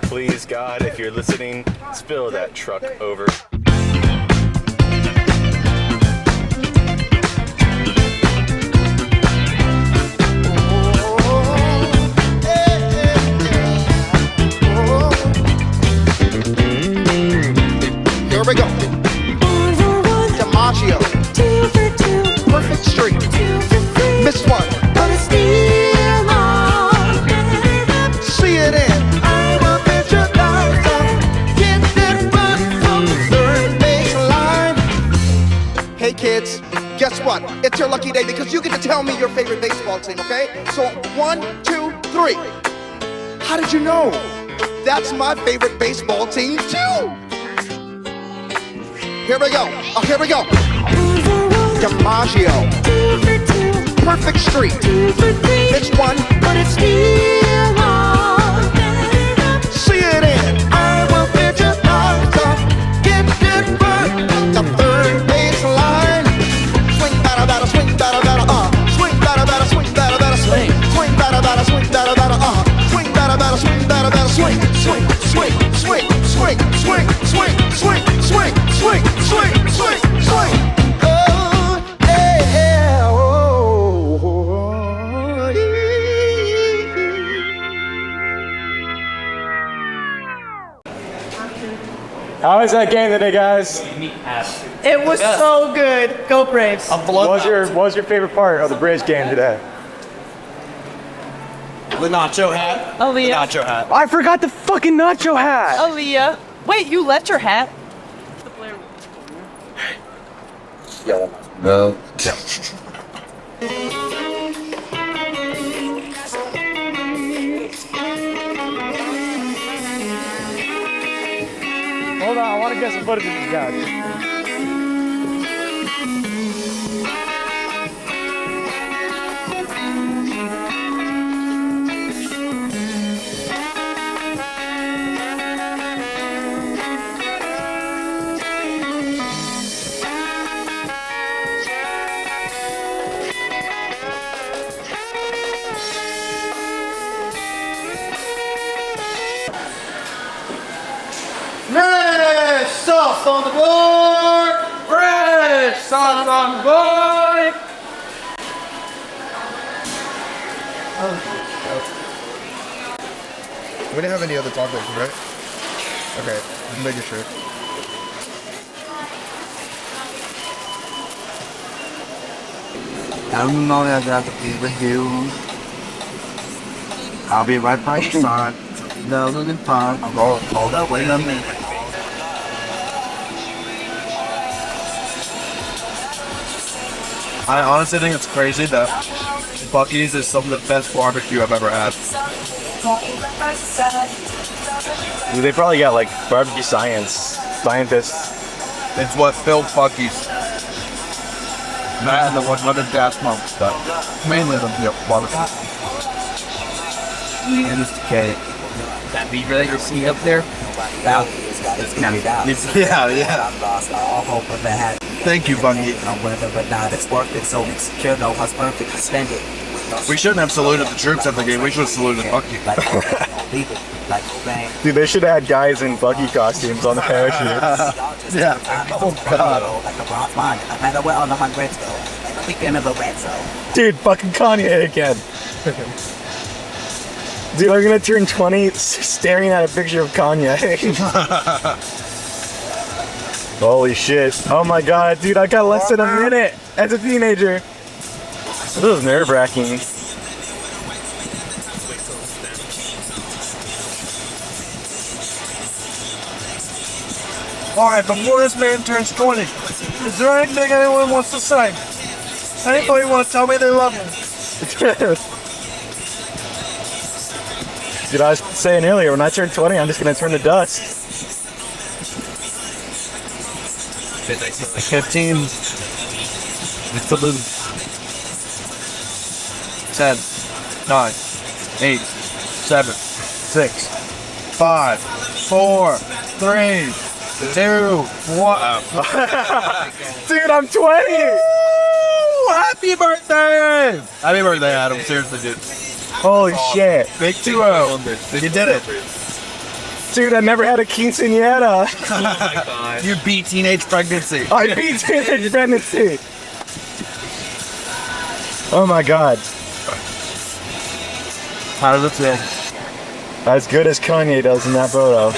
Please, God, if you're listening, spill that truck over. Here we go. DiMaggio. Perfect street. Missed one. But it's still on. See it in. I'm a visualizer. Get that run from the third baseline. Hey kids, guess what? It's your lucky day because you get to tell me your favorite baseball team, okay? So 1, 2, 3. How did you know? That's my favorite baseball team too. Here we go. Oh, here we go. DiMaggio. Perfect street. It's one, but it's still on. See it in. I will visualizer. Get it right. The third baseline. Swing, batter, batter, swing, batter, batter, swing, batter, batter, swing, batter, batter, swing. Swing, batter, batter, swing, batter, batter, swing, batter, batter, swing, batter, batter, swing. Swing, swing, swing, swing, swing, swing, swing, swing, swing, swing, swing, swing. How was that game today, guys? It was so good. Go Braves. What was your favorite part of the Braves game today? The nacho hat. Aaliyah. Nacho hat. I forgot the fucking nacho hat. Aaliyah. Wait, you left your hat? No. Hold on, I want to get some footage of these guys. Fresh sauce on the board! Fresh sauce on the board! We didn't have any other topics, right? Okay, just making sure. I don't know that I have to be with you. I'll be right by your side. No, looking fine. I'm going to hold up, wait a minute. I honestly think it's crazy that Buc-ee's is some of the best barbecue I've ever had. Dude, they probably got like barbecue scientists. It's what filled Buc-ee's. That and the one other gas pump stuff. Mainly the barbecue. And it's decay. That beaver that you see up there? It's kind of down. Yeah. Thank you, Bungie. We shouldn't have saluted the troops at the game. We should have saluted Bucky. Dude, they should have had guys in buggy costumes on the parachutes. Yeah. Oh, God. Dude, fucking Kanye again. Dude, I'm gonna turn 20 staring at a picture of Kanye. Holy shit. Oh my god, dude, I got less than a minute as a teenager. This was nerve-wracking. Alright, before this man turns 20, is there anything anyone wants to say? Anybody want to tell me they love me? Dude, I was saying earlier, when I turn 20, I'm just gonna turn to dust. 15. It's a lose. 10, 9, 8, 7, 6, 5, 4, 3, 2, 1. Dude, I'm 20! Woo! Happy birthday! Happy birthday, Adam. Seriously, dude. Holy shit. Big 2-0. You did it. Dude, I never had a quinceañera. Oh my god. You beat teenage pregnancy. I beat teenage pregnancy. Oh my god. How does it feel? As good as Kanye does in that photo.